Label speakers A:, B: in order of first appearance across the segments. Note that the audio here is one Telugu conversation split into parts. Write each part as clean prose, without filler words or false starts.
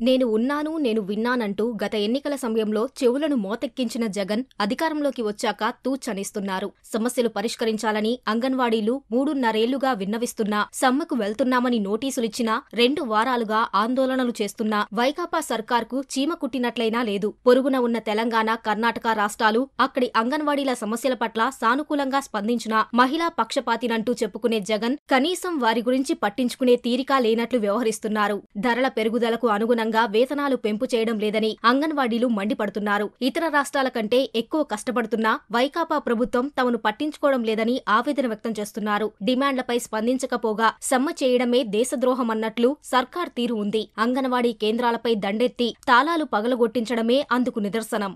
A: నేను ఉన్నాను, నేను విన్నానంటూ గత ఎన్నికల సమయంలో చెవులను మోతెక్కించిన జగన్ అధికారంలోకి వచ్చాక తూచనిస్తున్నారు. సమస్యలు పరిష్కరించాలని అంగన్వాడీలు 3.5 ఏళ్లుగా విన్నవిస్తున్నా, సమ్మెకు వెళ్తున్నామని నోటీసులిచ్చినా 2 వారాలుగా ఆందోళనలు చేస్తున్నా వైకాపా సర్కార్కు చీమ కుట్టినట్లయినా లేదు. పొరుగున ఉన్న తెలంగాణ, కర్ణాటక రాష్ట్రాలు అక్కడి అంగన్వాడీల సమస్యల పట్ల సానుకూలంగా స్పందించినా మహిళా పక్షపాతినంటూ చెప్పుకునే జగన్ కనీసం వారి గురించి పట్టించుకునే తీరిక లేనట్లు వ్యవహరిస్తున్నారు. ధరల పెరుగుదలకు అనుగుణంగా వేతనాలు పెంపు చేయడం లేదని అంగన్వాడీలు మండిపడుతున్నారు. ఇతర రాష్ట్రాల కంటే ఎక్కువ కష్టపడుతున్నా వైకాపా ప్రభుత్వం తమను పట్టించుకోవడం లేదని ఆవేదన వ్యక్తం చేస్తున్నారు. డిమాండ్లపై స్పందించకపోగా సమ్మె చేయడమే దేశద్రోహమన్నట్లు సర్కార్ తీరు ఉంది. అంగన్వాడీ కేంద్రాలపై దండెత్తి తాళాలు పగలగొట్టించడమే అందుకు నిదర్శనం.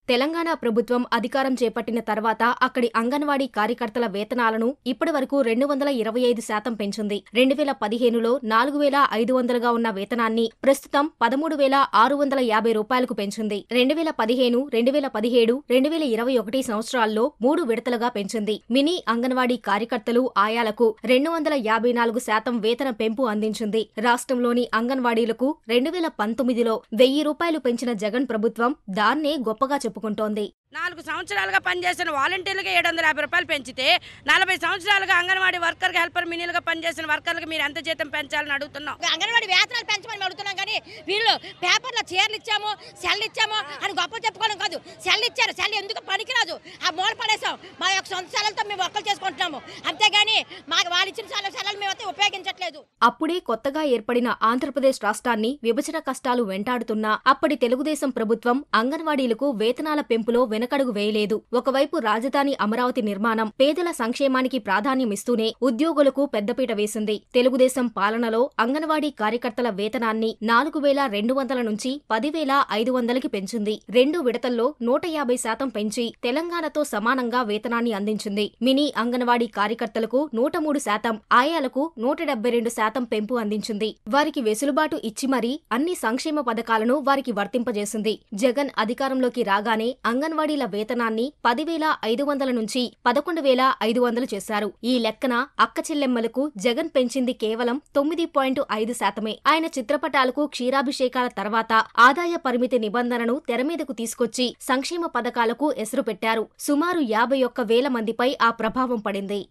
A: తెలంగాణ ప్రభుత్వం అధికారం చేపట్టిన తర్వాత అక్కడి అంగన్వాడీ కార్యకర్తల వేతనాలను ఇప్పటివరకు 225% పెంచింది. 2015లో 4,500గా ఉన్న వేతనాన్ని ప్రస్తుతం 13,650 రూపాయలకు పెంచింది. 2015, 2017, 2021 సంవత్సరాల్లో 3 విడతలుగా పెంచింది. మినీ అంగన్వాడీ కార్యకర్తలు, ఆయాలకు 254% వేతన పెంపు అందించింది. రాష్ట్రంలోని అంగన్వాడీలకు 2019లో 1,000 రూపాయలు పెంచిన జగన్ ప్రభుత్వం దాన్నే గొప్పగా చెప్పుకుంటోంది.
B: 4 సంవత్సరాలుగా పనిచేసిన వాలంటీర్లకు 750 రూపాయలు పెంచితే 40 సంవత్సరాలుగా అంగన్వాడీ వర్కర్ హెల్పర్ మినీలుగా పనిచేసిన వర్కర్లకు మీరు ఎంత జీతం పెంచాలని అడుగుతున్నాం.
C: అంగన్వాడీ వేతనాలు పెంచమని అడుగుతున్నాం. కానీ వీళ్ళు పేపర్లో చీరలు ఇచ్చాము, సెల్ ఇచ్చాము అని గొప్ప చెప్పుకోవడం కాదు. సెల్ ఇచ్చారు, సెల్ ఎందుకు పనికిరాదు, ఆ మూల పడేసాం. మా యొక్క సొంత సెలవులతో మేము వర్కలు చేసుకుంటున్నాము. అంతేగాని మాకు వాళ్ళు ఇచ్చిన సెలవులు మేమైతే ఉపయోగించట్లేదు.
A: అప్పుడే కొత్తగా ఏర్పడిన ఆంధ్రప్రదేశ్ రాష్ట్రాన్ని విభజన కష్టాలు వెంటాడుతున్నా అప్పటి తెలుగుదేశం ప్రభుత్వం అంగన్వాడీలకు వేతనాల పెంపులో వెనకడుగు వేయలేదు. ఒకవైపు రాజధాని అమరావతి నిర్మాణం, పేదల సంక్షేమానికి ప్రాధాన్యమిస్తూనే ఉద్యోగులకు పెద్దపీట వేసింది. తెలుగుదేశం పాలనలో అంగన్వాడీ కార్యకర్తల వేతనాన్ని 4,200 నుంచి 10,500కి పెంచింది. 2 విడతల్లో 150% పెంచి తెలంగాణతో సమానంగా వేతనాన్ని అందించింది. మినీ అంగన్వాడీ కార్యకర్తలకు 103%, ఆయాలకు 172% పెంపు అందించింది. వారికి వెసులుబాటు ఇచ్చి మరీ అన్ని సంక్షేమ పథకాలను వారికి వర్తింపజేసింది. జగన్ అధికారంలోకి రాగానే అంగన్వాడీల వేతనాన్ని 10,500 నుంచి 11,500 చేశారు. ఈ లెక్కన అక్క చెల్లెమ్మలకు జగన్ పెంచింది కేవలం 9.5%. ఆయన చిత్రపటాలకు క్షీరాభిషేకాల తర్వాత ఆదాయ పరిమితి నిబంధనను తెరమీదకు తీసుకొచ్చి సంక్షేమ పథకాలకు ఎసరు పెట్టారు. సుమారు 51,000 మందిపై ఆ ప్రభావం పడింది.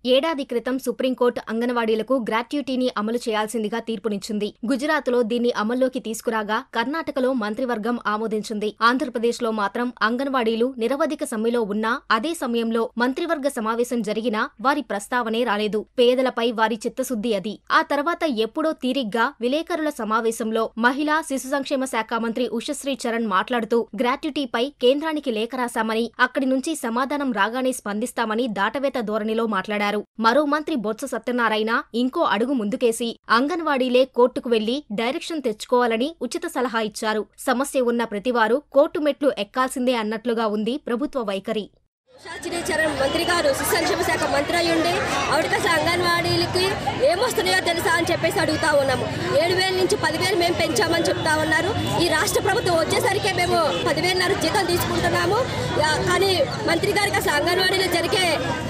A: ఏడాది క్రితం సుప్రీంకోర్టు అంగన్వాడీలకు గ్రాట్యుటీని అమలు చేయాల్సిందిగా తీర్పునిచ్చింది. గుజరాత్లో దీన్ని అమల్లోకి తీసుకురాగా కర్ణాటకలో మంత్రివర్గం ఆమోదించింది. ఆంధ్రప్రదేశ్లో మాత్రం అంగన్వాడీలు నిరవధిక సమ్మెలో ఉన్నా అదే సమయంలో మంత్రివర్గ సమావేశం జరిగినా వారి ప్రస్తావనే రాలేదు. పేదలపై వారి చిత్తశుద్ధి అది. ఆ తర్వాత ఎప్పుడో తీరిగ్గా విలేకరుల సమావేశంలో మహిళా శిశు సంక్షేమ శాఖ మంత్రి ఉషశ్రీ చరణ్ మాట్లాడుతూ గ్రాట్యుటీపై కేంద్రానికి లేఖ రాశామని, అక్కడి నుంచి సమాధానం రాగానే స్పందిస్తామని దాటవేత ధోరణిలో మాట్లాడారు. మరో మంత్రి బొత్స సత్యనారాయణ ఇంకో అడుగు ముందుకేసి అంగన్వాడీలే కోర్టుకు వెళ్లి డైరెక్షన్ తెచ్చుకోవాలని ఉచిత సలహా ఇచ్చారు. సమస్య ఉన్న ప్రతివారు కోర్టు మెట్లు ఎక్కాల్సిందే అన్నట్లుగా ఉంది ప్రభుత్వ వైఖరి.
D: ఉషశ్రీ చరణ్ మంత్రి గారు శిశు సంక్షేమ శాఖ మంత్రి అయ్యుండి ఆవిడకి అంగన్వాడీలకి ఏమొస్తున్నాయో తెలుసా అని చెప్పేసి అడుగుతా ఉన్నాము. 7,000 నుంచి 10,000 మేము పెంచామని చెప్తా ఉన్నారు. ఈ రాష్ట్ర ప్రభుత్వం వచ్చేసరికి మేము 10,500 జీతం తీసుకుంటున్నాము. కానీ మంత్రి గారికి అసలు అంగన్వాడీలో జరిగే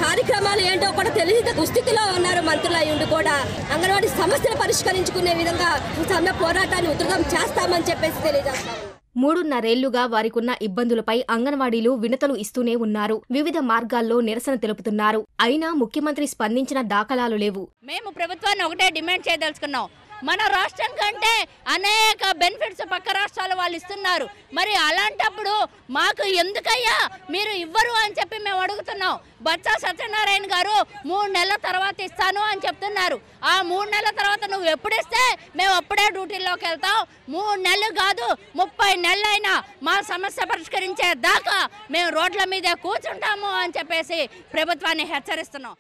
D: కార్యక్రమాలు ఏంటో కూడా తెలియని దుస్థితిలో ఉన్నారు. మంత్రులు అయ్యుండి కూడా అంగన్వాడీ సమస్యలు పరిష్కరించుకునే విధంగా సమ్మె పోరాటాన్ని ఉధృతం చేస్తామని చెప్పేసి తెలియజేస్తాము.
A: 3.5 ఏళ్లుగా వారికున్న ఇబ్బందులపై అంగన్వాడీలు వినతులు ఇస్తూనే ఉన్నారు. వివిధ మార్గాల్లో నిరసన తెలుపుతున్నారు. అయినా ముఖ్యమంత్రి స్పందించిన దాఖలాలు లేవు.
E: మేము ప్రభుత్వాన్ని ఒకటే డిమాండ్ చేయదలుచుకున్నాం. మన రాష్ట్రం కంటే అనేక బెనిఫిట్స్ పక్క రాష్ట్రాల వాళ్ళు ఇస్తున్నారు. మరి అలాంటప్పుడు మాకు ఎందుకయ్యా మీరు ఇవ్వరు అని చెప్పి మేము అడుగుతున్నాం. బొత్స సత్యనారాయణ గారు 3 నెలల తర్వాత ఇస్తాను అని చెప్తున్నారు. ఆ 3 నెలల తర్వాత నువ్వు ఎప్పుడు ఇస్తే మేము అప్పుడే డ్యూటీలోకి వెళ్తాం. 3 నెలలు కాదు 30 నెలలైనా మా సమస్య పరిష్కరించే దాకా మేము రోడ్ల మీద కూర్చుంటాము అని చెప్పేసి ప్రభుత్వాన్ని హెచ్చరిస్తున్నాం.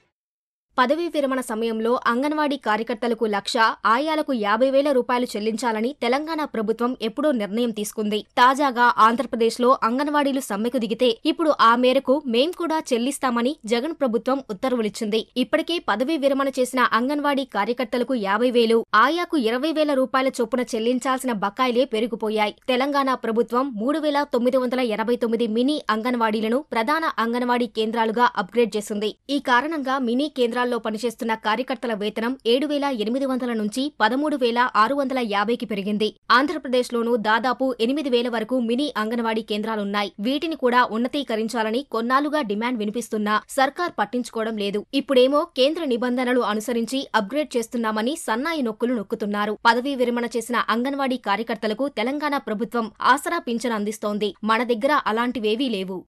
A: పదవీ విరమణ సమయంలో అంగన్వాడీ కార్యకర్తలకు 1,00,000, ఆయాలకు 50,000 రూపాయలు చెల్లించాలని తెలంగాణ ప్రభుత్వం ఎప్పుడో నిర్ణయం తీసుకుంది. తాజాగా ఆంధ్రప్రదేశ్లో అంగన్వాడీలు సమ్మెకు దిగితే ఇప్పుడు ఆ మేరకు మేం కూడా చెల్లిస్తామని జగన్ ప్రభుత్వం ఉత్తర్వులిచ్చింది. ఇప్పటికే పదవీ విరమణ చేసిన అంగన్వాడీ కార్యకర్తలకు 50,000, ఆయాకు 20,000 రూపాయల చొప్పున చెల్లించాల్సిన బకాయిలే పెరిగిపోయాయి. తెలంగాణ ప్రభుత్వం 3,989 మినీ అంగన్వాడీలను ప్రధాన అంగన్వాడీ కేంద్రాలుగా అప్గ్రేడ్ చేసింది. ఈ కారణంగా మినీ కేంద్రాల్లో పనిచేస్తున్న కార్యకర్తల వేతనం 7,800 నుంచి 13,650కి పెరిగింది. ఆంధ్రప్రదేశ్లోనూ దాదాపు 8,000 వరకు మినీ అంగన్వాడీ కేంద్రాలున్నాయి. వీటిని కూడా ఉన్నతీకరించాలని కొన్నాళ్లుగా డిమాండ్ వినిపిస్తున్నా సర్కార్ పట్టించుకోవడం లేదు. ఇప్పుడేమో కేంద్ర నిబంధనలు అనుసరించి అప్గ్రేడ్ చేస్తున్నామని సన్నాయి నొక్కులు నొక్కుతున్నారు. పదవీ విరమణ చేసిన అంగన్వాడీ కార్యకర్తలకు తెలంగాణ ప్రభుత్వం ఆసరా పింఛన్ అందిస్తోంది. మన దగ్గర అలాంటివేవీ లేవు.